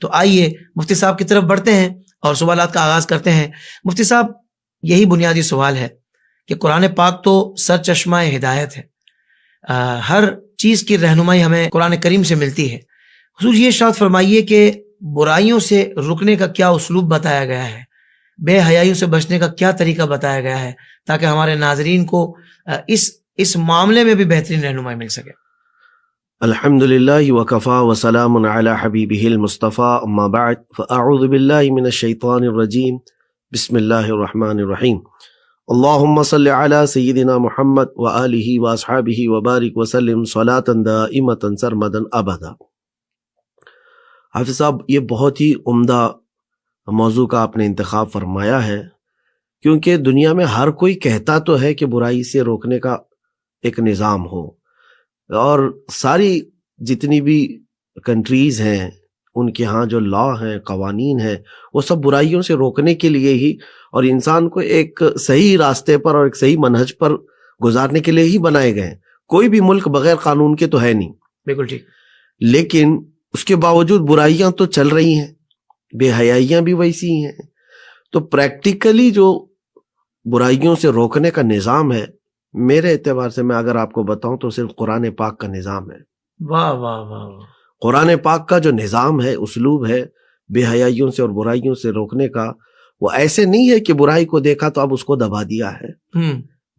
تو آئیے مفتی صاحب کی طرف بڑھتے ہیں اور سوالات کا آغاز کرتے ہیں۔ مفتی صاحب، یہی بنیادی سوال ہے کہ قرآن پاک تو سر چشمہ ہدایت ہے، ہر چیز کی رہنمائی ہمیں قرآن کریم سے ملتی ہے۔ حضور یہ ارشاد فرمائیے کہ برائیوں سے رکنے کا کیا اسلوب بتایا گیا ہے، بے حیائیوں سے بچنے کا کیا طریقہ بتایا گیا ہے، تاکہ ہمارے ناظرین کو اس معاملے میں بھی بہترین رہنمائی مل سکے۔ الحمدللہ وکفا وسلام علی حبیبہ المصطفیٰ، اما بعد فاعوذ باللہ من الشیطان الرجیم، بسم اللہ الرحمن الرحیم۔ اللہم صلی علی سیدنا محمد وآلہ واصحابہ وبارک وسلم صلاۃ دائمۃ سرمدا ابدا۔ حافظ صاحب، یہ بہت ہی عمدہ موضوع کا آپ نے انتخاب فرمایا ہے، کیونکہ دنیا میں ہر کوئی کہتا تو ہے کہ برائی سے روکنے کا ایک نظام ہو، اور ساری جتنی بھی کنٹریز ہیں ان کے ہاں جو لا ہیں، قوانین ہیں، وہ سب برائیوں سے روکنے کے لیے ہی اور انسان کو ایک صحیح راستے پر اور ایک صحیح منہج پر گزارنے کے لیے ہی بنائے گئے ہیں۔ کوئی بھی ملک بغیر قانون کے تو ہے نہیں۔ بالکل ٹھیک۔ لیکن اس کے باوجود برائیاں تو چل رہی ہیں، بے حیائیاں بھی ویسی ہیں۔ تو پریکٹیکلی جو برائیوں سے روکنے کا نظام ہے، میرے اعتبار سے میں اگر آپ کو بتاؤں تو صرف قرآن پاک کا نظام ہے۔ واہ واہ واہ۔ قرآن پاک کا جو نظام ہے، اسلوب ہے بے حیائیوں سے اور برائیوں سے روکنے کا، وہ ایسے نہیں ہے کہ برائی کو دیکھا تو اب اس کو دبا دیا ہے،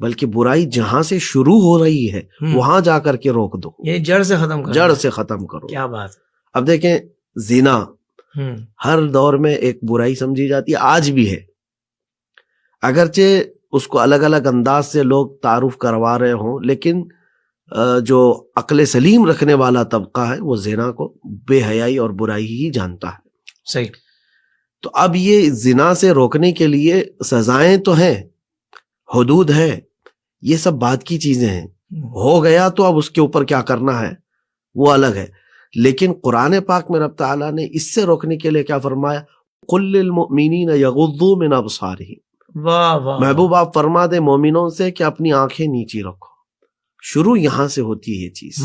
بلکہ برائی جہاں سے شروع ہو رہی ہے وہاں جا کر کے روک دو، یہ جڑ سے ختم کرو۔ جڑ سے ختم کرو۔ کیا بات۔ اب دیکھیں، زنا ہر دور میں ایک برائی سمجھی جاتی ہے، آج بھی ہے، اگرچہ اس کو الگ الگ انداز سے لوگ تعارف کروا رہے ہوں، لیکن جو عقل سلیم رکھنے والا طبقہ ہے وہ زنا کو بے حیائی اور برائی ہی جانتا ہے۔ صحیح۔ تو اب یہ زنا سے روکنے کے لیے سزائیں تو ہیں، حدود ہے، یہ سب بات کی چیزیں ہیں، ہو گیا تو اب اس کے اوپر کیا کرنا ہے وہ الگ ہے۔ لیکن قرآن پاک میں رب تعالیٰ نے اس سے روکنے کے لیے کیا فرمایا؟ قل للمؤمنین یغضوا من ابصارہم۔ واہ واہ۔ محبوب آپ فرما دے مومنوں سے کہ اپنی آنکھیں نیچی رکھو۔ شروع یہاں سے ہوتی ہے یہ چیز،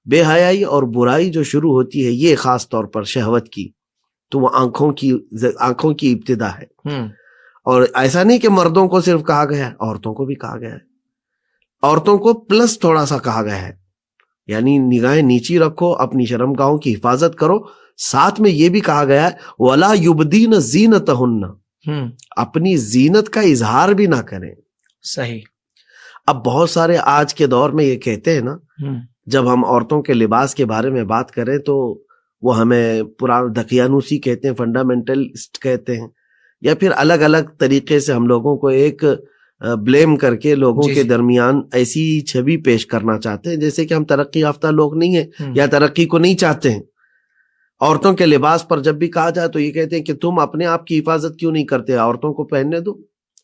بے حیائی اور برائی جو شروع ہوتی ہے یہ خاص طور پر شہوت کی، تو وہ آنکھوں کی ابتدا ہے۔ اور ایسا نہیں کہ مردوں کو صرف کہا گیا ہے، عورتوں کو بھی کہا گیا ہے، عورتوں کو پلس تھوڑا سا کہا گیا ہے، یعنی نگاہیں نیچی رکھو، اپنی شرمگاہوں کی حفاظت کرو۔ ساتھ میں یہ بھی کہا گیا ہے وَلَا يُبْدِينَ زِينَتَهُنَّ، اپنی زینت کا اظہار بھی نہ کریں۔ صحیح۔ اب بہت سارے آج کے دور میں یہ کہتے ہیں نا، جب ہم عورتوں کے لباس کے بارے میں بات کریں تو وہ ہمیں پرانا دقیانوسی کہتے ہیں، فنڈامنٹلسٹ کہتے ہیں، یا پھر الگ الگ طریقے سے ہم لوگوں کو ایک بلیم کر کے لوگوں کے درمیان ایسی چھوی پیش کرنا چاہتے ہیں جیسے کہ ہم ترقی یافتہ لوگ نہیں ہیں یا ترقی کو نہیں چاہتے ہیں۔ عورتوں کے لباس پر جب بھی کہا جائے تو یہ کہتے ہیں کہ تم اپنے آپ کی حفاظت کیوں نہیں کرتے، عورتوں کو پہننے دو۔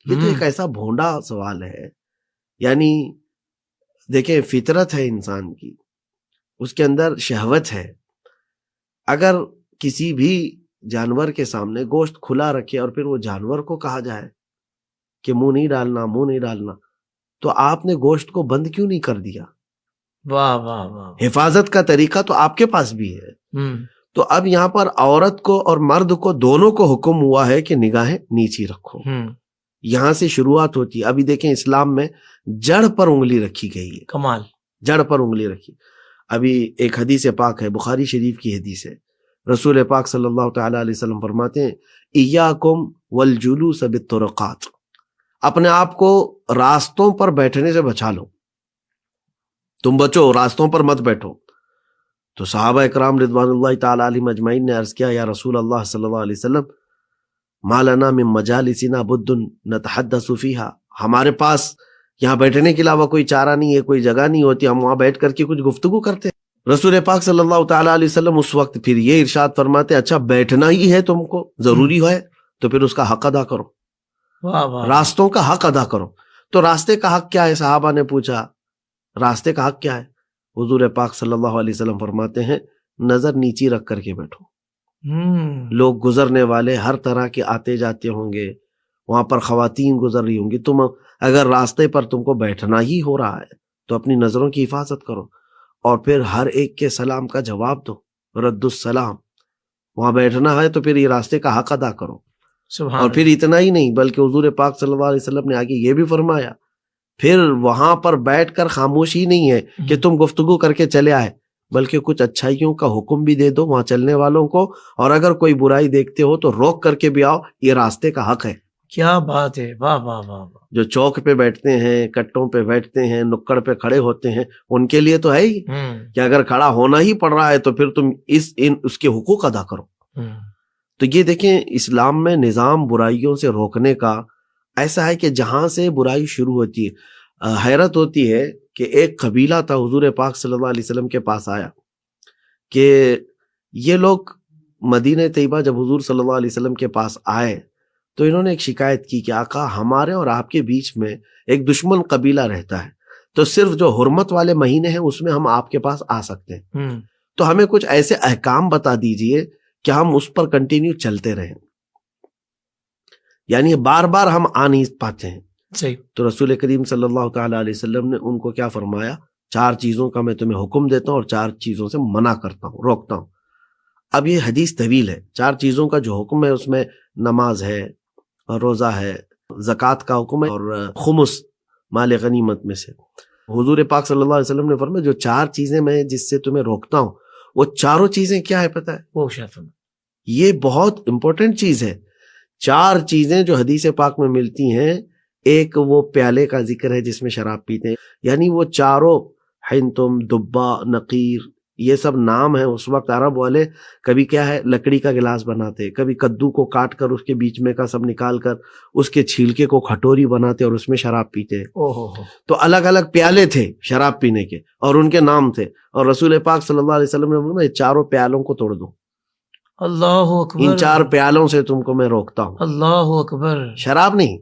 یہ تو ایک ایسا بھونڈا سوال ہے۔ یعنی دیکھیں، فطرت ہے انسان کی، اس کے اندر شہوت ہے، اگر کسی بھی جانور کے سامنے گوشت کھلا رکھے اور پھر وہ جانور کو کہا جائے کہ منہ نہیں ڈالنا، منہ نہیں ڈالنا، تو آپ نے گوشت کو بند کیوں نہیں کر دیا؟ واہ واہ واہ۔ حفاظت کا طریقہ تو آپ کے پاس بھی ہے۔ تو اب یہاں پر عورت کو اور مرد کو دونوں کو حکم ہوا ہے کہ نگاہیں نیچی رکھو، یہاں سے شروعات ہوتی ہے۔ ابھی دیکھیں، اسلام میں جڑ پر انگلی رکھی گئی ہے، کمال، جڑ پر انگلی رکھی۔ ابھی ایک حدیث پاک ہے، بخاری شریف کی حدیث ہے، رسول پاک صلی اللہ تعالی علیہ وسلم فرماتے ہیں ایاکم والجلوس بالطرقات، اپنے آپ کو راستوں پر بیٹھنے سے بچا لو، تم بچو، راستوں پر مت بیٹھو۔ تو صحابہ اکرام رضوان اللہ تعالی علیہم اجمعین نے عرض کیا، یا رسول اللہ صلی اللہ علیہ وسلم، ما لنا من مجالسنا بد نتحدث فیہا، ہمارے پاس یہاں بیٹھنے کے علاوہ کوئی چارہ نہیں ہے، کوئی جگہ نہیں ہوتی، ہم وہاں بیٹھ کر کے کچھ گفتگو کرتے ہیں۔ رسول پاک صلی اللہ تعالیٰ علیہ وسلم اس وقت پھر یہ ارشاد فرماتے، اچھا بیٹھنا ہی ہے تم کو، ضروری ہے تو پھر اس کا حق ادا کرو، راستوں کا حق ادا کرو۔ تو راستے کا حق کیا ہے؟ صحابہ نے پوچھا، راستے کا حق کیا ہے؟ حضور پاک صلی اللہ علیہ وسلم فرماتے ہیں، نظر نیچی رکھ کر کے بیٹھو۔ لوگ گزرنے والے ہر طرح کے آتے جاتے ہوں گے، وہاں پر خواتین گزر رہی ہوں گی، تم اگر راستے پر تم کو بیٹھنا ہی ہو رہا ہے تو اپنی نظروں کی حفاظت کرو۔ اور پھر ہر ایک کے سلام کا جواب دو، رد السلام. وہاں بیٹھنا ہے تو پھر یہ راستے کا حق ادا کرو. سبحان اور پھر اتنا ہی نہیں بلکہ حضور پاک صلی اللہ علیہ وسلم نے آگے یہ بھی فرمایا، پھر وہاں پر بیٹھ کر خاموشی نہیں ہے کہ تم گفتگو کر کے چلے آئے، بلکہ کچھ اچھائیوں کا حکم بھی دے دو وہاں چلنے والوں کو، اور اگر کوئی برائی دیکھتے ہو تو روک کر کے بھی آؤ، یہ راستے کا حق ہے. کیا بات ہے، واہ واہ واہ واہ. جو چوک پہ بیٹھتے ہیں، کٹوں پہ بیٹھتے ہیں، نکڑ پہ کھڑے ہوتے ہیں، ان کے لیے تو ہے ہی کہ اگر کھڑا ہونا ہی پڑ رہا ہے تو پھر تم اس کے حقوق ادا کرو. تو یہ دیکھیں اسلام میں نظام برائیوں سے روکنے کا ایسا ہے کہ جہاں سے برائی شروع ہوتی ہے، حیرت ہوتی ہے کہ ایک قبیلہ تھا حضور پاک صلی اللہ علیہ وسلم کے پاس آیا کہ یہ لوگ مدینہ طیبہ جب حضور صلی اللہ علیہ وسلم کے پاس آئے تو انہوں نے ایک شکایت کی کہ آقا ہمارے اور آپ کے بیچ میں ایک دشمن قبیلہ رہتا ہے، تو صرف جو حرمت والے مہینے ہیں اس میں ہم آپ کے پاس آ سکتے ہیں، تو ہمیں کچھ ایسے احکام بتا دیجئے کہ ہم اس پر کنٹینیو چلتے رہیں، یعنی بار بار ہم آ نہیں پاتے ہیں. صحیح. تو رسول کریم صلی اللہ تعالی علیہ وسلم نے ان کو کیا فرمایا، 4 چیزوں کا میں تمہیں حکم دیتا ہوں اور 4 چیزوں سے منع کرتا ہوں، روکتا ہوں. اب یہ حدیث طویل ہے. 4 چیزوں کا جو حکم ہے اس میں نماز ہے، روزہ ہے، زکوٰۃ کا حکم ہے، اور خمس مال غنیمت میں سے. حضور پاک صلی اللہ علیہ وسلم نے فرمایا جو 4 چیزیں میں جس سے تمہیں روکتا ہوں وہ چاروں چیزیں کیا ہے پتہ ہے؟ وہ شاف. یہ بہت امپورٹنٹ چیز ہے. 4 چیزیں جو حدیث پاک میں ملتی ہیں، ایک وہ پیالے کا ذکر ہے جس میں شراب پیتے ہیں، یعنی وہ چاروں حنتم، دبا، نقیر، یہ سب نام ہیں. اس وقت عرب والے کبھی کیا ہے لکڑی کا گلاس بناتے، کبھی کدو کو کاٹ کر اس کے بیچ میں کا سب نکال کر اس کے چھلکے کو کھٹوری بناتے اور اس میں شراب پیتے. تو الگ الگ پیالے تھے شراب پینے کے اور ان کے نام تھے، اور رسول پاک صلی اللہ علیہ وسلم نے فرمایا چاروں پیالوں کو توڑ دو. اللہ اکبر. ان 4 پیالوں سے تم کو میں روکتا ہوں. اللہ اکبر. شراب نہیں،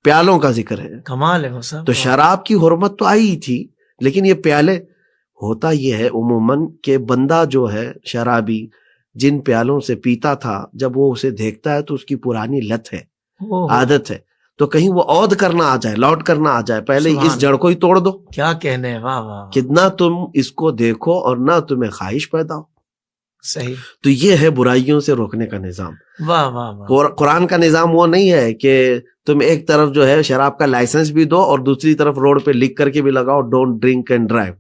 پیالوں کا ذکر ہے. کمال ہے صاحب. تو شراب کی حرمت تو آئی ہی تھی، لیکن یہ پیالے، ہوتا یہ ہے عموماً کہ بندہ جو ہے شرابی جن پیالوں سے پیتا تھا جب وہ اسے دیکھتا ہے تو اس کی پرانی لت ہے، عادت ہے، تو کہیں وہ عود کرنا آ جائے، لوٹ کرنا آ جائے، پہلے اس جڑ کو ہی توڑ دو. کیا کہنے ہیں، واہ واہ. کتنا تم اس کو دیکھو اور نہ تمہیں خواہش پیدا ہو. صحیح. تو یہ ہے برائیوں سے روکنے کا نظام. واہ واہ واہ. قرآن کا نظام وہ نہیں ہے کہ تم ایک طرف جو ہے شراب کا لائسنس بھی دو اور دوسری طرف روڈ پہ لکھ کر کے بھی لگاؤ ڈونٹ ڈرنک اینڈ ڈرائیو،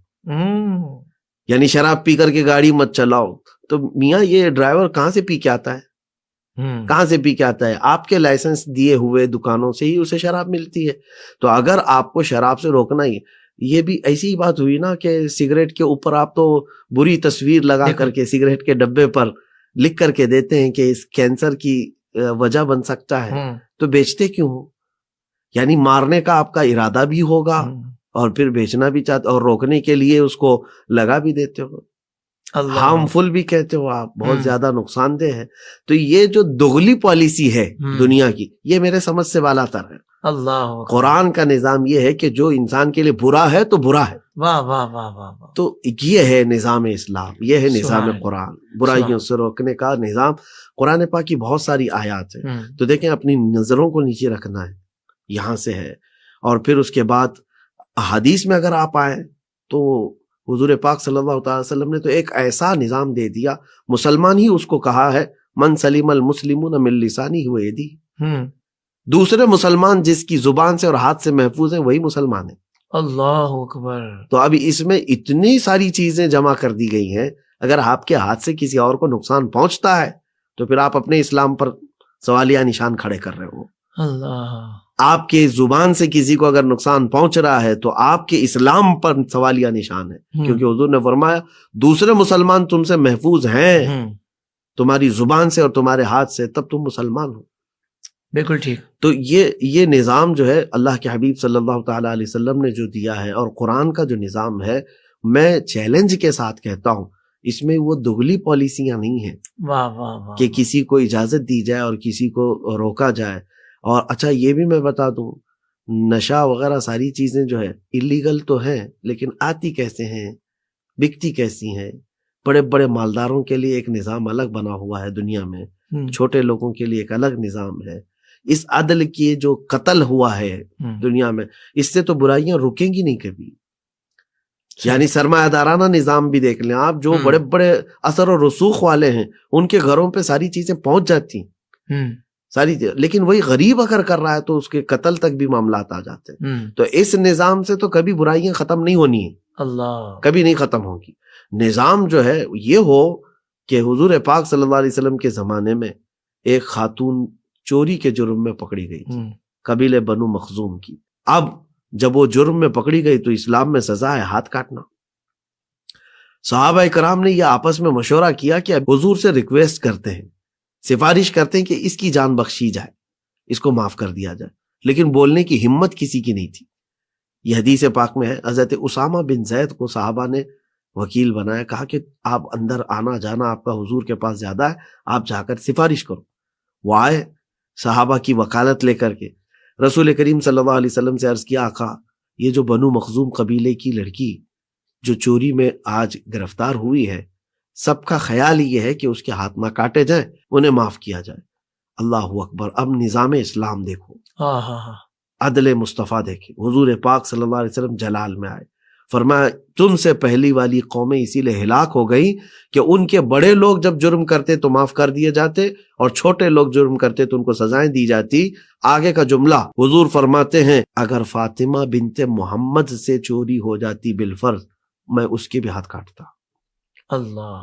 یعنی شراب پی کر کے گاڑی مت چلاؤ. تو میاں یہ ڈرائیور کہاں سے پی کے آتا ہے؟ کہاں سے پی کے آتا ہے؟ آپ کے لائسنس دیے ہوئے دکانوں سے ہی اسے شراب ملتی ہے. تو اگر آپ کو شراب سے روکنا ہی، یہ بھی ایسی ہی بات ہوئی نا کہ سگریٹ کے اوپر آپ تو بری تصویر لگا کر کے سگریٹ کے ڈبے پر لکھ کر کے دیتے ہیں کہ اس کینسر کی وجہ بن سکتا ہے، تو بیچتے کیوں ہو؟ یعنی مارنے کا آپ کا ارادہ بھی ہوگا اور پھر بیچنا بھی چاہتے اور روکنے کے لیے اس کو لگا بھی دیتے ہو، ہارمفل بھی کہتے ہو آپ، بہت زیادہ نقصان دہ ہے. تو یہ جو دغلی پالیسی ہے دنیا کی، یہ میرے سمجھ سے بالا تر ہے. اللہ. قرآن کا نظام یہ ہے کہ جو انسان کے لیے برا ہے تو برا ہے. واہ واہ واہ واہ. تو یہ ہے نظام اسلام، یہ ہے نظام قرآن، برائیوں سے روکنے کا نظام. قرآن پاک کی بہت ساری آیات ہیں. تو دیکھیں اپنی نظروں کو نیچے رکھنا ہے، یہاں سے ہے. اور پھر اس کے بعد حدیث میں اگر آپ آئیں تو حضور پاک صلی اللہ تعالی وسلم نے تو ایک ایسا نظام دے دیا، مسلمان ہی اس کو کہا ہے من سلیم المسلمون من لسانہ و یدہ، دوسرے مسلمان جس کی زبان سے اور ہاتھ سے محفوظ ہیں وہی مسلمان ہیں. اللہ اکبر. تو ابھی اس میں اتنی ساری چیزیں جمع کر دی گئی ہیں، اگر آپ کے ہاتھ سے کسی اور کو نقصان پہنچتا ہے تو پھر آپ اپنے اسلام پر سوالیہ نشان کھڑے کر رہے ہو. اللہ. آپ کے زبان سے کسی کو اگر نقصان پہنچ رہا ہے تو آپ کے اسلام پر سوالیہ نشان ہے، کیونکہ حضور نے فرمایا دوسرے مسلمان تم سے محفوظ ہیں تمہاری زبان سے اور تمہارے ہاتھ سے، تب تم مسلمان ہو. بالکل ٹھیک. تو یہ نظام جو ہے اللہ کے حبیب صلی اللہ تعالی علیہ وسلم نے جو دیا ہے، اور قرآن کا جو نظام ہے، میں چیلنج کے ساتھ کہتا ہوں اس میں وہ دگلی پالیسیاں نہیں ہیں. واہ واہ واہ. کہ کسی کو اجازت دی جائے اور کسی کو روکا جائے. اور اچھا یہ بھی میں بتا دوں، نشہ وغیرہ ساری چیزیں جو ہے اللیگل تو ہیں، لیکن آتی کیسے ہیں، بکتی کیسی ہیں. بڑے بڑے مالداروں کے لیے ایک نظام الگ بنا ہوا ہے دنیا میں، چھوٹے لوگوں کے لیے ایک الگ نظام ہے. اس عدل کی جو قتل ہوا ہے دنیا میں، اس سے تو برائیاں رکیں گی نہیں کبھی. یعنی سرمایہ دارانہ نظام بھی دیکھ لیں آپ، جو ہم۔ بڑے بڑے اثر و رسوخ والے ہیں ان کے گھروں پہ ساری چیزیں پہنچ جاتی ہیں، ساری لیکن وہی غریب اگر کر رہا ہے تو اس کے قتل تک بھی معاملات آ جاتے ہیں۔ تو اس نظام سے تو کبھی برائیاں ختم نہیں ہونی ہیں، اللہ، کبھی نہیں ختم ہوگی۔ نظام جو ہے یہ ہو کہ حضور پاک صلی اللہ علیہ وسلم کے زمانے میں ایک خاتون چوری کے جرم میں پکڑی گئی تھی، قبیلے بنو مخزوم کی۔ اب جب وہ جرم میں پکڑی گئی تو اسلام میں سزا ہے ہاتھ کاٹنا۔ صحابہ کرام نے یہ آپس میں مشورہ کیا کہ اب حضور سے ریکویسٹ کرتے ہیں، سفارش کرتے ہیں کہ اس کی جان بخشی جائے، اس کو معاف کر دیا جائے، لیکن بولنے کی ہمت کسی کی نہیں تھی۔ یہ حدیث پاک میں ہے، حضرت اسامہ بن زید کو صحابہ نے وکیل بنایا، کہا کہ آپ اندر آنا جانا آپ کا حضور کے پاس زیادہ ہے، آپ جا کر سفارش کرو۔ وہ آئے صحابہ کی وکالت لے کر کے، رسول کریم صلی اللہ علیہ وسلم سے عرض کیا، آقا یہ جو بنو مخزوم قبیلے کی لڑکی جو چوری میں آج گرفتار ہوئی ہے، سب کا خیال یہ ہے کہ اس کے ہاتھ نہ کاٹے جائیں، انہیں معاف کیا جائے۔ اللہ اکبر! اب نظام اسلام دیکھو، عدل مصطفیٰ دیکھیں۔ حضور پاک صلی اللہ علیہ وسلم جلال میں آئے، فرمایا تم سے پہلی والی قومیں اسی لیے ہلاک ہو گئی کہ ان کے بڑے لوگ جب جرم کرتے تو معاف کر دیے جاتے، اور چھوٹے لوگ جرم کرتے تو ان کو سزائیں دی جاتی۔ آگے کا جملہ حضور فرماتے ہیں، اگر فاطمہ بنت محمد سے چوری ہو جاتی بالفرض، میں اس کے بھی ہاتھ کاٹتا۔ اللہ،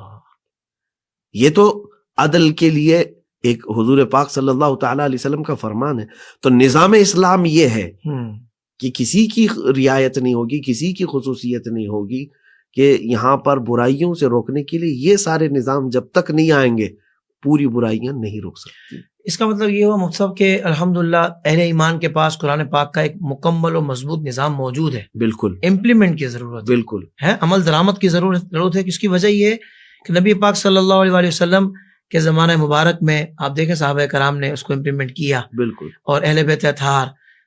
یہ تو عدل کے لیے ایک حضور پاک صلی اللہ تعالی علیہ وسلم کا فرمان ہے۔ تو نظام اسلام یہ ہے کہ کسی کی رعایت نہیں ہوگی، کسی کی خصوصیت نہیں ہوگی، کہ یہاں پر برائیوں سے روکنے کے لیے یہ سارے نظام جب تک نہیں آئیں گے پوری برائیاں نہیں روک سکتی۔ اس کا مطلب یہ ہوا مفتی صاحب کہ الحمدللہ اہل ایمان کے پاس قرآن پاک کا ایک مکمل و مضبوط نظام موجود ہے، بالکل امپلیمنٹ کی ضرورت بالکل ہے، عمل درآمد کی ضرورت ہے۔ اس کی وجہ یہ ہے کہ نبی پاک صلی اللہ علیہ وسلم کے زمانہ مبارک میں آپ دیکھیں صحابہ کرام نے اس کو امپلیمنٹ کیا، بالکل، اور اہل بیت اطہار۔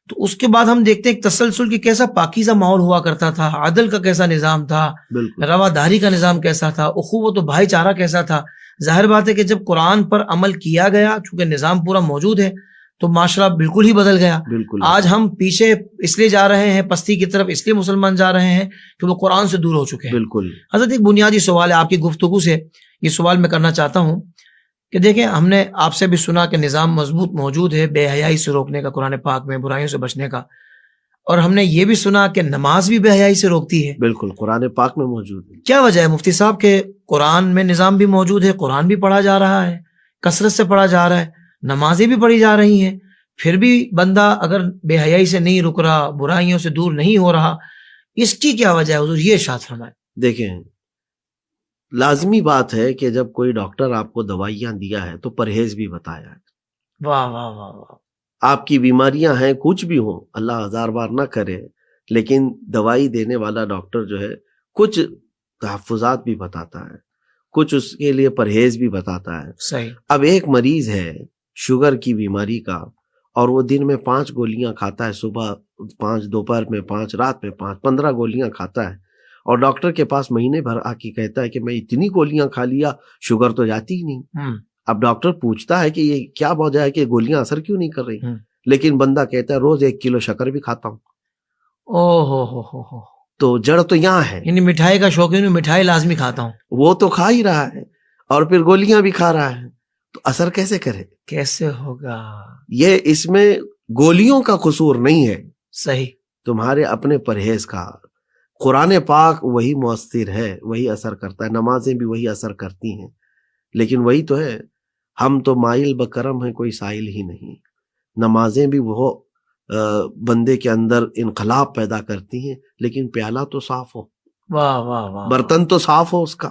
تو اس کے بعد ہم دیکھتے ہیں ایک تسلسل کی کیسا پاکیزہ ماحول ہوا کرتا تھا، عدل کا کیسا نظام تھا، بالکل رواداری کا نظام کیسا تھا، اخوت و بھائی چارہ کیسا تھا۔ ظاہر بات ہے کہ جب قرآن پر عمل کیا گیا، چونکہ نظام پورا موجود ہے، تو معاشرہ بالکل ہی بدل گیا۔ بالکل آج ہم پیچھے اس لیے جا رہے ہیں، پستی کی طرف اس لیے مسلمان جا رہے ہیں کہ وہ قرآن سے دور ہو چکے ہیں۔ بالکل حضرت ایک بنیادی سوال ہے آپ کی گفتگو سے، یہ سوال میں کرنا چاہتا ہوں کہ دیکھیں ہم نے آپ سے بھی سنا کہ نظام مضبوط موجود ہے بے حیائی سے روکنے کا قرآن پاک میں، برائیوں سے بچنے کا، اور ہم نے یہ بھی سنا کہ نماز بھی بے حیائی سے روکتی ہے۔ بالکل قرآن پاک میں موجود ہے۔ کیا وجہ ہے مفتی صاحب کہ قرآن میں نظام بھی موجود ہے، قرآن بھی پڑھا جا رہا ہے، کثرت سے پڑھا جا رہا ہے، نمازیں بھی پڑھی جا رہی ہیں، پھر بھی بندہ اگر بے حیائی سے نہیں رک رہا، برائیوں سے دور نہیں ہو رہا، اس کی کیا وجہ ہے حضور؟ یہ ارشاد فرمائیں۔ دیکھیں لازمی بات ہے کہ جب کوئی ڈاکٹر آپ کو دوائیاں دیا ہے تو پرہیز بھی بتایا ہے۔ واہ واہ واہ واہ، آپ کی بیماریاں ہیں کچھ بھی ہوں، اللہ ہزار بار نہ کرے، لیکن دوائی دینے والا ڈاکٹر جو ہے کچھ تحفظات بھی بتاتا ہے، کچھ اس کے لیے پرہیز بھی بتاتا ہے۔ صحیح۔ اب ایک مریض ہے شوگر کی بیماری کا، اور وہ دن میں 5 گولیاں کھاتا ہے، صبح 5، دوپہر میں 5، رات میں 5، 15 گولیاں کھاتا ہے، اور ڈاکٹر کے پاس مہینے بھر آ کے کہتا ہے کہ میں اتنی گولیاں کھا لیا، شوگر تو جاتی ہی نہیں۔ اب ڈاکٹر پوچھتا ہے کہ یہ کیا وجہ ہے کہ گولیاں اثر کیوں نہیں کر رہی، لیکن بندہ کہتا ہے روز 1 کلو شکر بھی کھاتا ہوں۔ او تو جڑ تو یہاں ہے، یعنی مٹھائی کا شوقین ہوں، مٹھائی لازمی کھاتا ہوں، وہ تو کھا ہی رہا ہے اور پھر گولیاں بھی کھا رہا ہے، تو اثر کیسے کرے؟ کیسے ہوگا؟ یہ اس میں گولیوں کا قصور نہیں ہے، صحیح، تمہارے اپنے پرہیز کا۔ قرآن پاک وہی مؤثر ہے، وہی اثر کرتا ہے، نمازیں بھی وہی اثر کرتی ہیں، لیکن وہی تو ہے، ہم تو مائل بکرم ہیں، کوئی سائل ہی نہیں۔ نمازیں بھی وہ بندے کے اندر انقلاب پیدا کرتی ہیں، لیکن پیالہ تو صاف ہو، واہ واہ واہ، برتن تو صاف ہو اس کا،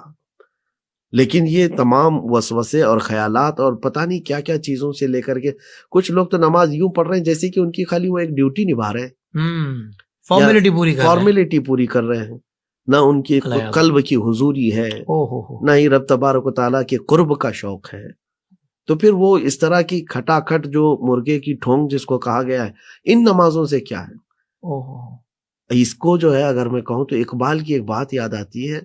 لیکن یہ تمام وسوسے اور خیالات اور پتہ نہیں کیا کیا چیزوں سے لے کر کے کچھ لوگ تو نماز یوں پڑھ رہے ہیں جیسے کہ ان کی خالی وہ ایک ڈیوٹی نبھا رہے ہیں، فارمیلٹی پوری کر رہے ہیں، نہ ان کی قلب کی حضوری ہے، نہ ہی رب تبارک و تعالیٰ کے قرب کا شوق ہے۔ تو پھر وہ اس طرح کی کھٹا کھٹ جو مرغے کی ٹھونگ جس کو کہا گیا ہے، ان نمازوں سے کیا ہے؟ اس کو جو ہے اگر میں کہوں تو اقبال کی ایک بات یاد آتی ہے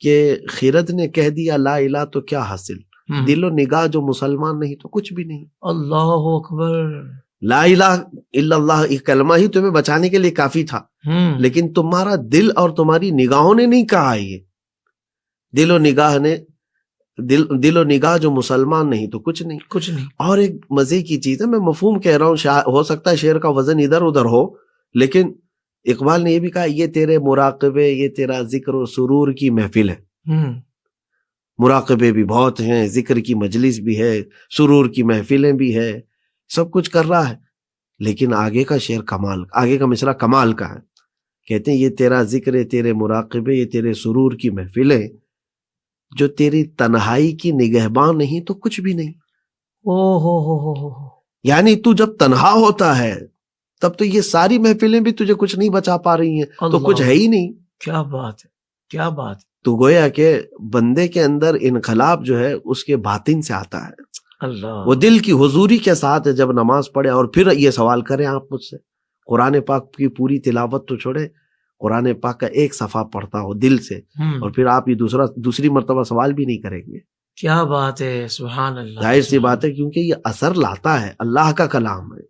کہ خیرت نے کہہ دیا لا الہ تو کیا حاصل، دل و نگاہ جو مسلمان نہیں تو کچھ بھی نہیں۔ اللہ اکبر۔ لا الہ الا اللہ ایک کلمہ ہی تمہیں بچانے کے لیے کافی تھا، لیکن تمہارا دل اور تمہاری نگاہوں نے نہیں کہا یہ. دل و نگاہ جو مسلمان نہیں تو کچھ نہیں. کچھ نہیں. اور ایک مزے کی چیز ہے، میں مفہوم کہہ رہا ہوں، ہو سکتا ہے شعر کا وزن ادھر ادھر ہو، لیکن اقبال نے یہ بھی کہا یہ تیرے مراقبے، یہ تیرا ذکر و سرور کی محفل ہے. مراقبے بھی بہت ہیں، ذکر کی مجلس بھی ہے، سرور کی محفلیں بھی ہے، سب کچھ کر رہا ہے، لیکن آگے کا شعر کمال، آگے کا مصرع کمال کا ہے. کہتے ہیں یہ تیرا ذکر ہے، تیرے مراقبے، یہ تیرے سرور کی محفلیں، جو تیری تنہائی کی نگہباں نہیں تو کچھ بھی نہیں. ہو یعنی تو جب تنہا ہوتا ہے تب تو یہ ساری محفلیں بھی تجھے کچھ نہیں بچا پا رہی ہیں، تو کچھ ہے ہی نہیں. کیا بات ہے، کیا بات ہے. تو گویا کہ بندے کے اندر انقلاب جو ہے اس کے باطن سے آتا ہے. اللہ، وہ دل کی حضوری کے ساتھ جب نماز پڑھے اور پھر یہ سوال کریں آپ مجھ سے، قرآن پاک کی پوری تلاوت تو چھوڑے، قرآن پاک کا ایک صفحہ پڑھتا ہو دل سے، اور پھر آپ یہ دوسری مرتبہ سوال بھی نہیں کریں گے. کیا بات ہے، سبحان اللہ. ظاہر سی بات ہے، کیونکہ یہ اثر لاتا ہے، اللہ کا کلام ہے،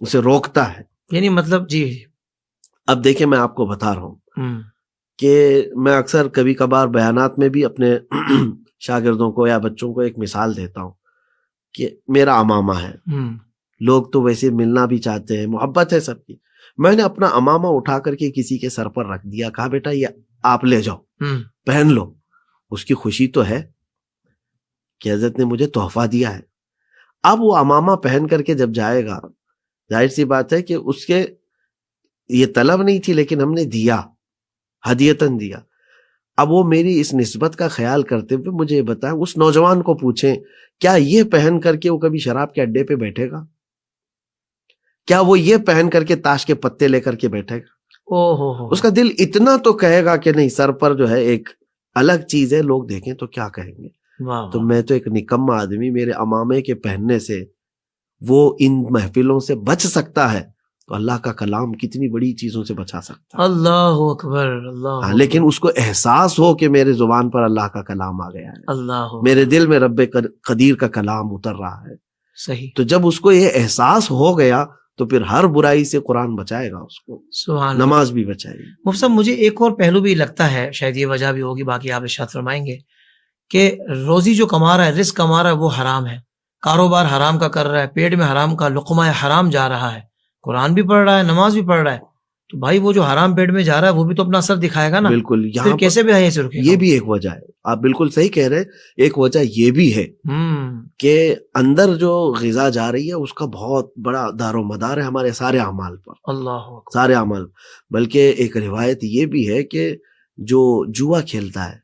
اسے روکتا ہے. یعنی مطلب جی. اب دیکھیں میں آپ کو بتا رہا ہوں کہ میں اکثر کبھی کبھار بیانات میں بھی اپنے شاگردوں کو یا بچوں کو ایک مثال دیتا ہوں کہ میرا عمامہ ہے، لوگ تو ویسے ملنا بھی چاہتے ہیں، محبت ہے سب کی. میں نے اپنا عمامہ اٹھا کر کے کسی کے سر پر رکھ دیا، کہا بیٹا یہ آپ لے جاؤ، پہن لو. اس کی خوشی تو ہے کہ حضرت نے مجھے تحفہ دیا ہے. اب وہ عمامہ پہن کر کے جب جائے گا، ظاہر سی بات ہے کہ اس کے یہ طلب نہیں تھی، لیکن ہم نے دیا، ہدیتاً دیا. اب وہ میری اس نسبت کا خیال کرتے ہوئے مجھے یہ بتائیں، اس نوجوان کو پوچھیں کیا یہ پہن کر کے وہ کبھی شراب کے اڈے پہ بیٹھے گا؟ کیا وہ یہ پہن کر کے تاش کے پتے لے کر کے بیٹھے گا؟ اس کا دل اتنا تو کہے گا کہ نہیں، سر پر جو ہے ایک الگ چیز ہے، لوگ دیکھیں تو کیا کہیں گے. تو میں تو ایک نکما آدمی، میرے عمامے کے پہننے سے وہ ان محفلوں سے بچ سکتا ہے، تو اللہ کا کلام کتنی بڑی چیزوں سے بچا سکتا ہے. اللہ اکبر، اللہ اکبر. لیکن اس کو احساس ہو کہ میرے زبان پر اللہ کا کلام آ گیا ہے، اللہ میرے دل میں رب قدیر کا کلام اتر رہا ہے. صحیح. تو جب اس کو یہ احساس ہو گیا تو پھر ہر برائی سے قرآن بچائے گا اس کو، سبحان نماز بھی بچائے گی. مفتی صاحب مجھے ایک اور پہلو بھی لگتا ہے، شاید یہ وجہ بھی ہوگی، باقی آپ ارشاد فرمائیں گے، کہ روزی جو کما رہا ہے، رزق کما رہا ہے، وہ حرام ہے، کاروبار حرام کا کر رہا ہے، پیٹ میں حرام کا لقمہ حرام جا رہا ہے، قرآن بھی پڑھ رہا ہے، نماز بھی پڑھ رہا ہے، تو بھائی وہ جو حرام پیٹ میں جا رہا ہے وہ بھی تو اپنا اثر دکھائے گا نا. بالکل. پھر کیسے بھی ہے یہ بھی ایک وجہ ہے، آپ بالکل صحیح کہہ رہے ہیں. ایک وجہ یہ بھی ہے کہ اندر جو غذا جا رہی ہے اس کا بہت بڑا دار و مدار ہے ہمارے سارے اعمال پر. اللہ، سارے اعمال. بلکہ ایک روایت یہ بھی ہے کہ جو جوا کھیلتا ہے،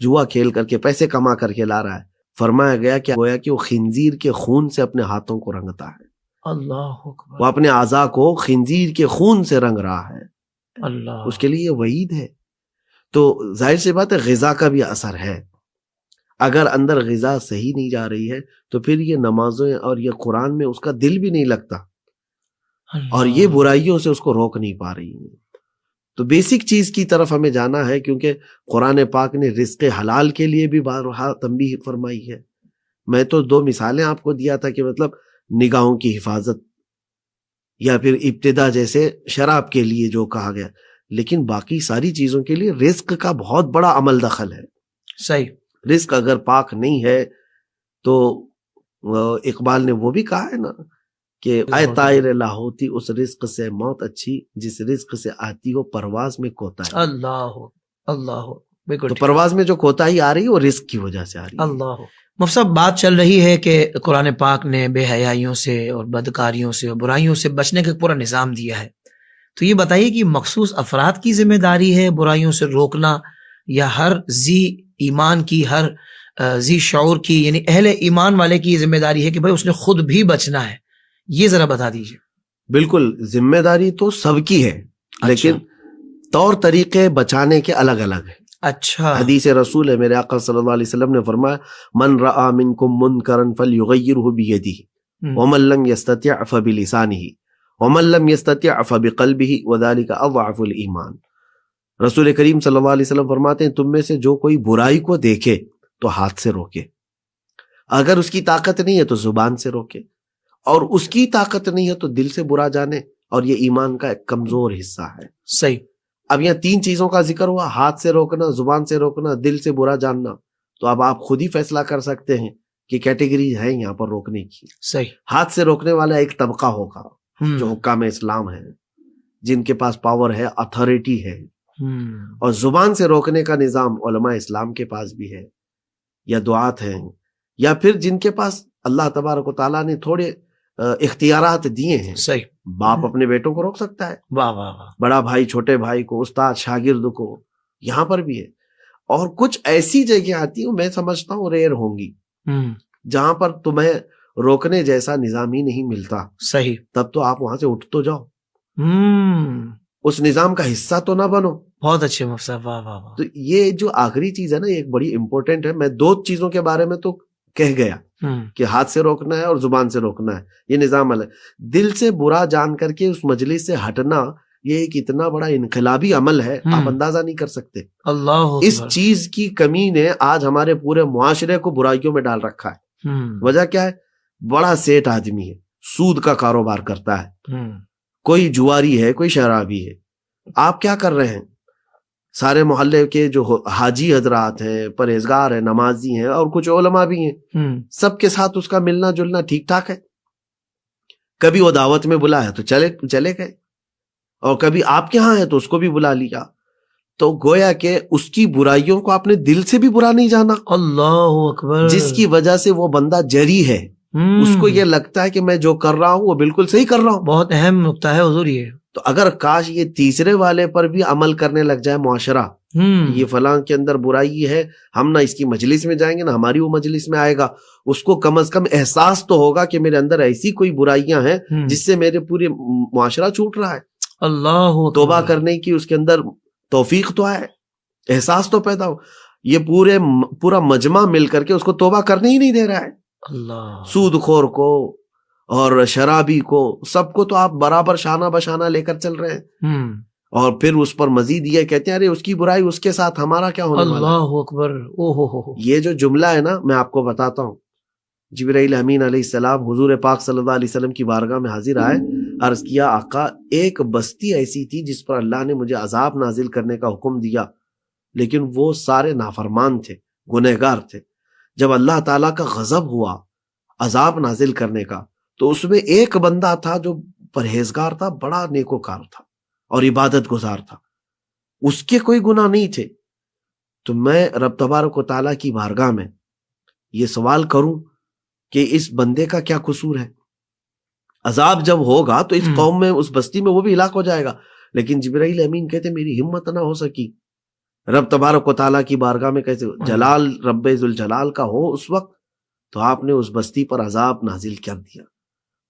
جوا کھیل کر کے پیسے کما کر کے لا رہا ہے، فرمایا گیا کہ گویا کہ وہ خنزیر کے خون سے اپنے ہاتھوں کو رنگتا ہے. اللہ اکبر. وہ اپنے اعضاء کو خنزیر کے خون سے رنگ رہا ہے. اللہ، اس کے لیے یہ وعید ہے. تو ظاہر سی بات ہے غذا کا بھی اثر ہے. اگر اندر غذا صحیح نہیں جا رہی ہے تو پھر یہ نمازیں اور یہ قرآن میں اس کا دل بھی نہیں لگتا، اور یہ برائیوں سے اس کو روک نہیں پا رہی ہے. تو بیسک چیز کی طرف ہمیں جانا ہے، کیونکہ قرآن پاک نے رزق حلال کے لیے بھی بارہا تنبیہ فرمائی ہے. میں تو 2 مثالیں آپ کو دیا تھا کہ مطلب نگاہوں کی حفاظت، یا پھر ابتدا جیسے شراب کے لیے جو کہا گیا، لیکن باقی ساری چیزوں کے لیے رزق کا بہت بڑا عمل دخل ہے. صحیح. رزق اگر پاک نہیں ہے تو اقبال نے وہ بھی کہا ہے نا کہ اے طائر لاہوتی، اس رزق سے موت اچھی جس رزق سے آتی ہو پرواز میں کوتاہی. اللہ، اللہ، بالکل. تو پرواز میں جو کوتاہی آ رہی ہے وہ رزق کی وجہ سے آ رہی ہے. اللہ. مفتی صاحب بات چل رہی ہے کہ قرآن پاک نے بے حیائیوں سے اور بدکاریوں سے اور برائیوں سے بچنے کا پورا نظام دیا ہے، تو یہ بتائیے کہ مخصوص افراد کی ذمہ داری ہے برائیوں سے روکنا، یا ہر ذی ایمان کی، ہر ذی شعور کی، یعنی اہل ایمان والے کی ذمہ داری ہے کہ بھائی اس نے خود بھی بچنا ہے؟ یہ ذرا بتا دیجیے. بالکل، ذمہ داری تو سب کی ہے، لیکن طور طریقے بچانے کے الگ الگ ہیں. اچھا. حدیث رسول ہے، میرے آقا صلی اللہ علیہ وسلم نے فرمایا من رأى منکم منکرا فلیغیرہ بیدہ ومن لم یستطع فبلسانہ ومن لم یستطع فبقلبہ وذلک اضعف الایمان. رسول کریم صلی اللہ علیہ وسلم فرماتے ہیں تم میں سے جو کوئی برائی کو دیکھے تو ہاتھ سے روکے، اگر اس کی طاقت نہیں ہے تو زبان سے روکے، اور اس کی طاقت نہیں ہے تو دل سے برا جانے، اور یہ ایمان کا ایک کمزور حصہ ہے. صحیح. اب یہاں 3 چیزوں کا ذکر ہوا، ہاتھ سے روکنا، زبان سے روکنا، دل سے برا جاننا. تو اب آپ خود ہی فیصلہ کر سکتے ہیں کہ کیٹیگری ہے یہاں پر روکنے کی. صحیح. ہاتھ سے روکنے والا ایک طبقہ ہوگا جو حکام اسلام ہے، جن کے پاس پاور ہے، اتھارٹی ہے. اور زبان سے روکنے کا نظام علماء اسلام کے پاس بھی ہے، یا دعات ہیں، یا پھر جن کے پاس اللہ تبارک و تعالیٰ نے تھوڑے اختیارات دیے ہیں. صحیح. باپ اپنے بیٹوں کو روک سکتا ہے، واہ واہ واہ. بڑا بھائی چھوٹے بھائی کو، استاد شاگرد کو. یہاں پر بھی ہے. اور کچھ ایسی جگہ آتی ہیں، میں سمجھتا ہوں ریئر ہوں گی، جہاں پر تمہیں روکنے جیسا نظام ہی نہیں ملتا. صحیح. تب تو آپ وہاں سے اٹھ تو جاؤ، اس نظام کا حصہ تو نہ بنو. بہت اچھے مفتی صاحب، واہ واہ واہ. تو یہ جو آخری چیز ہے نا، یہ ایک بڑی امپورٹنٹ ہے. میں 2 چیزوں کے بارے میں تو کہہ گیا کہ ہاتھ سے روکنا ہے اور زبان سے روکنا ہے، یہ نظام ہے. دل سے برا جان کر کے اس مجلس سے ہٹنا، یہ ایک اتنا بڑا انقلابی عمل ہے، آپ اندازہ نہیں کر سکتے. اللہ اس چیز کی کمی نے آج ہمارے پورے معاشرے کو برائیوں میں ڈال رکھا ہے. وجہ کیا ہے؟ بڑا سیٹ آدمی ہے، سود کا کاروبار کرتا ہے، کوئی جواری ہے، کوئی شرابی ہے. آپ کیا کر رہے ہیں؟ سارے محلے کے جو حاجی حضرات ہیں، پرہیزگار ہیں، نمازی ہیں، اور کچھ علماء بھی ہیں، سب کے ساتھ اس کا ملنا جلنا ٹھیک ٹھاک ہے. کبھی وہ دعوت میں بلایا تو چلے گئے، اور کبھی آپ کے ہاں ہے تو اس کو بھی بلا لیا. تو گویا کہ اس کی برائیوں کو آپ نے دل سے بھی برا نہیں جانا. اللہ اکبر. جس کی وجہ سے وہ بندہ جری ہے، اس کو یہ لگتا ہے کہ میں جو کر رہا ہوں وہ بالکل صحیح کر رہا ہوں. بہت اہم نقطہ ہے حضور یہ. تو اگر کاش یہ تیسرے والے پر بھی عمل کرنے لگ جائے معاشرہ، یہ فلاں کے اندر برائی ہے، ہم نہ اس کی مجلس میں جائیں گے نہ ہماری وہ مجلس میں آئے گا، اس کو کم از کم احساس تو ہوگا کہ میرے اندر ایسی کوئی برائیاں ہیں جس سے میرے پورے معاشرہ چھوٹ رہا ہے. اللہ توبہ کرنے کی اس کے اندر توفیق تو آئے، احساس تو پیدا ہو. یہ پورا مجمع مل کر کے اس کو توبہ کرنے ہی نہیں دے رہا ہے. اللہ. سود خور کو اور شرابی کو، سب کو تو آپ برابر شانہ بشانہ لے کر چل رہے ہیں. اور پھر اس پر مزید یہ کہتے ہیں ارے اس کی برائی اس کے ساتھ، ہمارا کیا ہونے والا ہے؟ اللہ اکبر. اوہ. یہ جو جملہ ہے نا، میں آپ کو بتاتا ہوں. جبرائیل امین علیہ السلام حضور پاک صلی اللہ علیہ وسلم کی بارگاہ میں حاضر آئے، عرض کیا آقا ایک بستی ایسی تھی جس پر اللہ نے مجھے عذاب نازل کرنے کا حکم دیا، لیکن وہ سارے نافرمان تھے، گنہگار تھے. جب اللہ تعالیٰ کا غضب ہوا عذاب نازل کرنے کا، تو اس میں ایک بندہ تھا جو پرہیزگار تھا، بڑا نیکوکار تھا اور عبادت گزار تھا، اس کے کوئی گناہ نہیں تھے. تو میں رب تبارک و تعالیٰ کی بارگاہ میں یہ سوال کروں کہ اس بندے کا کیا قصور ہے؟ عذاب جب ہوگا تو اس قوم میں، اس بستی میں وہ بھی ہلاک ہو جائے گا. لیکن جبرائیل امین کہتے میری ہمت نہ ہو سکی. رب تبارک و تعالیٰ کی بارگاہ میں کیسے جلال رب ذوالجلال کا ہو اس وقت، تو آپ نے اس بستی پر عذاب نازل کر دیا.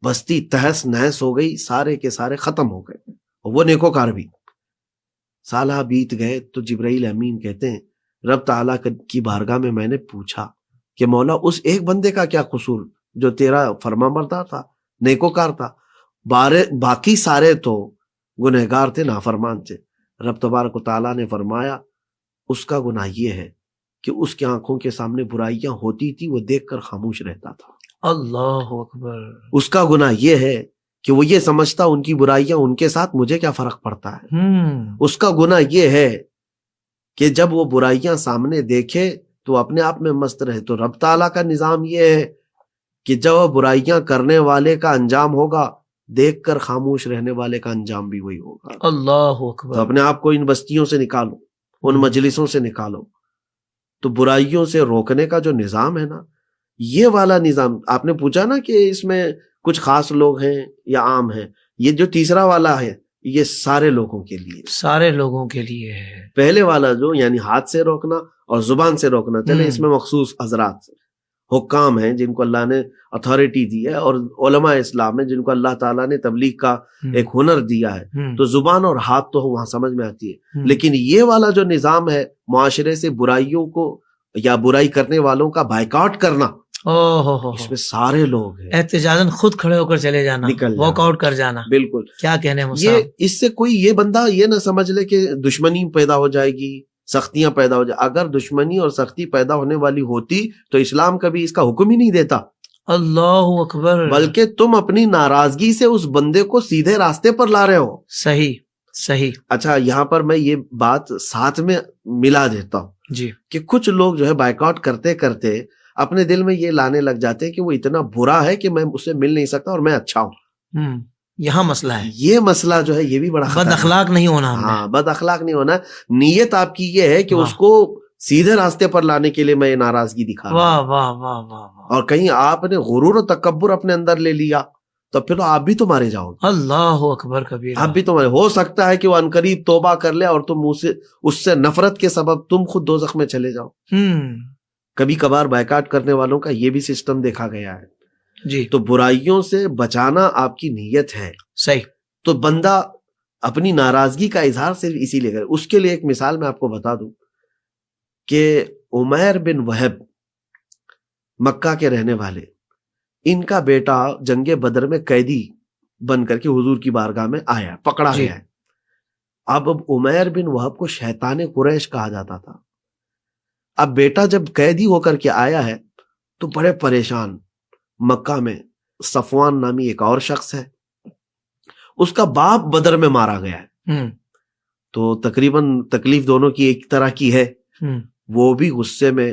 بستی تہس نہس ہو گئی، سارے کے سارے ختم ہو گئے، اور وہ نیکوکار بھی. سالہ بیت گئے تو جبرائیل امین کہتے ہیں رب تعالیٰ کی بارگاہ میں میں نے پوچھا کہ مولا اس ایک بندے کا کیا قصور جو تیرا فرمانبردار تھا، نیکوکار تھا، باقی سارے تو گنہگار تھے، نافرمان تھے. رب تبارک و تعالیٰ نے فرمایا اس کا گناہ یہ ہے کہ اس کی آنکھوں کے سامنے برائیاں ہوتی تھی، وہ دیکھ کر خاموش رہتا تھا. اللہ اکبر. اس کا گناہ یہ ہے کہ وہ یہ سمجھتا ان کی برائیاں ان کے ساتھ، مجھے کیا فرق پڑتا ہے. اس کا گناہ یہ ہے کہ جب وہ برائیاں سامنے دیکھے تو اپنے آپ میں مست رہے. تو رب تعالیٰ کا نظام یہ ہے کہ جب برائیاں کرنے والے کا انجام ہوگا، دیکھ کر خاموش رہنے والے کا انجام بھی وہی ہوگا. اللہ اکبر. تو اپنے آپ کو ان بستیوں سے نکالو، ان مجلسوں سے نکالو. تو برائیوں سے روکنے کا جو نظام ہے نا، یہ والا نظام، آپ نے پوچھا نا کہ اس میں کچھ خاص لوگ ہیں یا عام ہیں، یہ جو تیسرا والا ہے یہ سارے لوگوں کے لیے، سارے لوگوں کے لیے ہے. پہلے والا جو یعنی ہاتھ سے روکنا اور زبان سے روکنا، چلے اس میں مخصوص حضرات حکام ہیں جن کو اللہ نے اتھارٹی دی ہے، اور علماء اسلام ہیں جن کو اللہ تعالیٰ نے تبلیغ کا ایک ہنر دیا ہے. تو زبان اور ہاتھ تو وہاں سمجھ میں آتی ہے. لیکن یہ والا جو نظام ہے معاشرے سے برائیوں کو یا برائی کرنے والوں کا بائیکاٹ کرنا، اس میں سارے لوگ ہیں، احتجاجاً خود کھڑے ہو کر چلے جانا، واک آؤٹ کر جانا. بالکل. کیا کہنے یہ اس سے کوئی یہ بندہ یہ نہ سمجھ لے کہ دشمنی پیدا ہو جائے گی، سختیاں پیدا ہو جائے. اگر دشمنی اور سختی پیدا ہونے والی ہوتی تو اسلام کبھی اس کا حکم ہی نہیں دیتا. اللہ اکبر. بلکہ تم اپنی ناراضگی سے اس بندے کو سیدھے راستے پر لا رہے ہو. صحیح صحیح. اچھا یہاں پر میں یہ بات ساتھ میں ملا دیتا ہوں جی کہ کچھ لوگ جو ہے بائیکاٹ کرتے کرتے اپنے دل میں یہ لانے لگ جاتے ہیں کہ وہ اتنا برا ہے کہ میں اس سے مل نہیں سکتا اور میں اچھا ہوں. یہاں مسئلہ ہے. یہ مسئلہ جو ہے یہ بھی بڑا بد خطرناک. اخلاق نہیں ہونا ہم نے. ہاں بد اخلاق نہیں ہونا. نیت آپ کی یہ ہے کہ واہ. اس کو سیدھے راستے پر لانے کے لیے میں یہ ناراضگی دکھا رہا واہ ہوں. واہ واہ واہ واہ. اور کہیں آپ نے غرور و تکبر اپنے اندر لے لیا تو پھر آپ بھی تو مارے جاؤ گے. اللہ اکبر کبیرہ. آپ بھی تو ہو سکتا ہے کہ وہ عنقریب توبہ کر لے اور تم اس سے نفرت کے سبب تم خود دوزخ میں چلے جاؤ. کبھی کبھار بائیکاٹ کرنے والوں کا یہ بھی سسٹم دیکھا گیا ہے. جی تو برائیوں سے بچانا آپ کی نیت ہے. صحیح. تو بندہ اپنی ناراضگی کا اظہار صرف اسی لیے کرے. اس کے لیے ایک مثال میں آپ کو بتا دوں کہ عمیر بن وہب مکہ کے رہنے والے، ان کا بیٹا جنگ بدر میں قیدی بن کر کے حضور کی بارگاہ میں آیا، پکڑا جی. گیا ہے. اب عمیر بن وہب کو شیطان قریش کہا جاتا تھا. اب بیٹا جب قیدی ہو کر کے آیا ہے تو بڑے پریشان. مکہ میں صفوان نامی ایک اور شخص ہے، اس کا باپ بدر میں مارا گیا ہے. تو تقریباً تکلیف دونوں کی ایک طرح کی ہے. وہ بھی غصے میں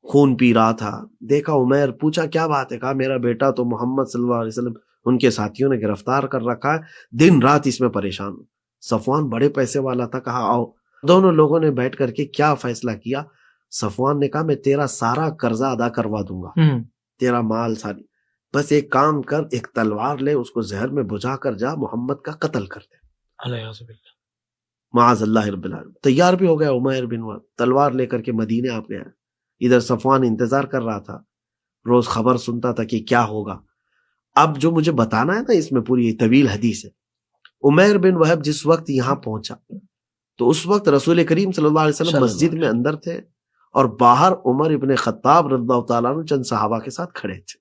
خون پی رہا تھا. دیکھا عمیر، پوچھا کیا بات ہے؟ کہا میرا بیٹا تو محمد صلی اللہ علیہ وسلم ان کے ساتھیوں نے گرفتار کر رکھا ہے، دن رات اس میں پریشان. صفوان بڑے پیسے والا تھا، کہا آؤ. دونوں لوگوں نے بیٹھ کر کے کیا فیصلہ کیا؟ صفوان نے کہا میں تیرا سارا قرضہ ادا کروا دوں گا، تیرا مال ساری، بس ایک کام کر، ایک تلوار لے، اس کو زہر میں بجھا کر جا، محمد کا قتل کر دے. معاذ اللہ رب العالمین. تیار بھی ہو گیا عمیر بن وہب، تلوار لے کر کے مدینے آپ گیا. ادھر صفوان انتظار کر رہا تھا، روز خبر سنتا تھا کہ کیا ہوگا. اب جو مجھے بتانا ہے نا، اس میں پوری طویل حدیث ہے. عمیر بن وہب جس وقت یہاں پہنچا تو اس وقت رسول کریم صلی اللہ علیہ وسلم مسجد میں اندر تھے اور باہر عمر ابن خطاب رضی اللہ تعالیٰ عنہ چند صحابہ کے ساتھ کھڑے تھے.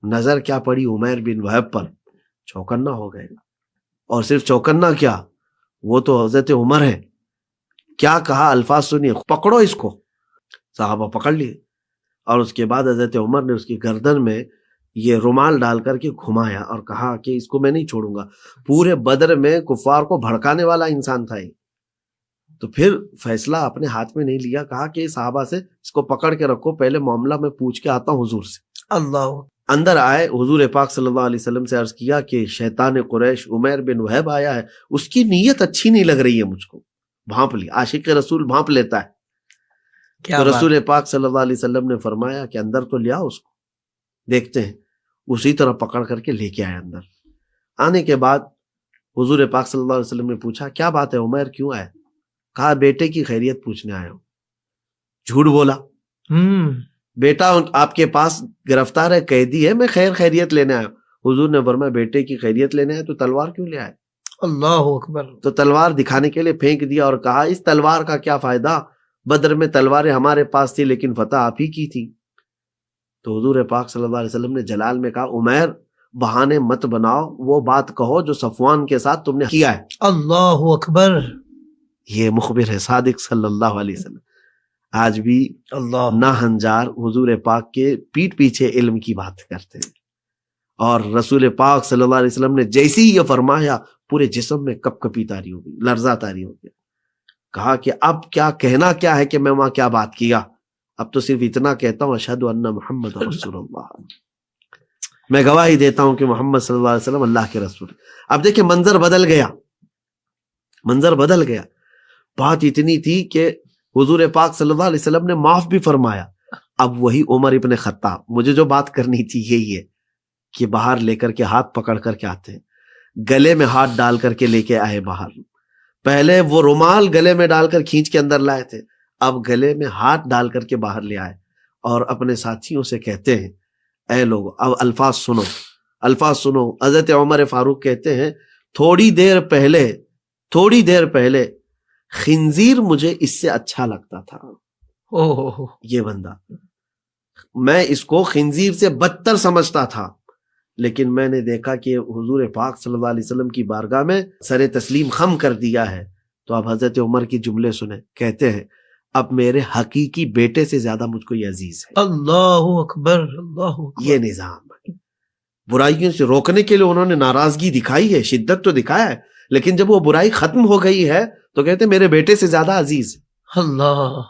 نظر کیا پڑی عمیر بن وہب پر، چوکنا ہو گئے. اور صرف چوکنا کیا، وہ تو حضرت عمر ہے. کیا کہا، الفاظ سنیے، پکڑو اس کو. صحابہ پکڑ لیے اور اس کے بعد حضرت عمر نے اس کی گردن میں یہ رومال ڈال کر کے گھمایا اور کہا کہ اس کو میں نہیں چھوڑوں گا. پورے بدر میں کفار کو بھڑکانے والا انسان تھا یہ. تو پھر فیصلہ اپنے ہاتھ میں نہیں لیا، کہا کہ صحابہ سے اس کو پکڑ کے رکھو، پہلے معاملہ میں پوچھ کے آتا ہوں حضور سے. اللہ. اندر آئے، حضور پاک صلی اللہ علیہ وسلم سے عرض کیا کہ شیطان قریش عمیر بن وہب آیا ہے، اس کی نیت اچھی نہیں لگ رہی ہے مجھ کو. بھانپ لی، عاشق رسول بھانپ لیتا ہے. تو رسول پاک صلی اللہ علیہ وسلم نے فرمایا کہ اندر تو لیا اس کو، دیکھتے ہیں. اسی طرح پکڑ کر کے لے کے آئے. اندر آنے کے بعد حضور پاک صلی اللہ علیہ وسلم نے پوچھا کیا بات ہے عمیر، کیوں آئے؟ کہا بیٹے کی خیریت پوچھنے آیا ہوں. جھوٹ بولا، بیٹا آپ کے پاس گرفتار ہے، قیدی ہے، میں خیریت لینے آیا ہوں. حضور نے فرمایا بیٹے کی خیریت لینے آئے تو تلوار کیوں لے آئے؟ اللہ اکبر. تو تلوار دکھانے کے لیے پھینک دیا اور کہا اس تلوار کا کیا فائدہ، بدر میں تلواریں ہمارے پاس تھی لیکن فتح آپ ہی کی تھی. تو حضور پاک صلی اللہ علیہ وسلم نے جلال میں کہا عمیر بہانے مت بناؤ، وہ بات کہو جو صفوان کے ساتھ تم نے کیا ہے. اللہ اکبر. یہ مخبر ہے صادق صلی اللہ علیہ وسلم. آج بھی اللہ نہ ہنجار حضور پاک کے پیٹھ پیچھے علم کی بات کرتے ہیں. اور رسول پاک صلی اللہ علیہ وسلم نے جیسی یہ فرمایا پورے جسم میں کپ کپی تاری ہو گئی، لرزہ تاری ہو گیا. کہا کہ اب کیا کہنا کیا ہے کہ میں وہاں کیا بات کیا، اب تو صرف اتنا کہتا ہوں اشہد ان محمد رسول اللہ، میں گواہی دیتا ہوں کہ محمد صلی اللہ علیہ وسلم اللہ کے رسول. اب دیکھیں منظر بدل گیا، منظر بدل گیا. بات اتنی تھی کہ حضور پاک صلی اللہ علیہ وسلم نے معاف بھی فرمایا. اب وہی عمر ابن خطاب، مجھے جو بات کرنی تھی یہی ہے کہ باہر لے کر کے ہاتھ پکڑ کر کے آتے ہیں، گلے میں ہاتھ ڈال کر کے لے کے آئے باہر. پہلے وہ رومال گلے میں ڈال کر کھینچ کے اندر لائے تھے، اب گلے میں ہاتھ ڈال کر کے باہر لے آئے اور اپنے ساتھیوں سے کہتے ہیں اے لوگ اب الفاظ سنو، الفاظ سنو. حضرت عمر فاروق کہتے ہیں تھوڑی دیر پہلے خنزیر مجھے اس سے اچھا لگتا تھا. یہ بندہ، میں اس کو خنزیر سے بدتر سمجھتا تھا، لیکن میں نے دیکھا کہ حضور پاک صلی اللہ علیہ وسلم کی بارگاہ میں سر تسلیم خم کر دیا ہے. تو آپ حضرت عمر کی جملے سنیں، کہتے ہیں اب میرے حقیقی بیٹے سے زیادہ مجھ کو یہ عزیز ہے. اللہ اکبر، اللہ اکبر. یہ نظام ہے. برائیوں سے روکنے کے لیے انہوں نے ناراضگی دکھائی ہے، شدت تو دکھایا ہے، لیکن جب وہ برائی ختم ہو گئی ہے تو کہتے ہیں میرے بیٹے سے زیادہ عزیز. اللہ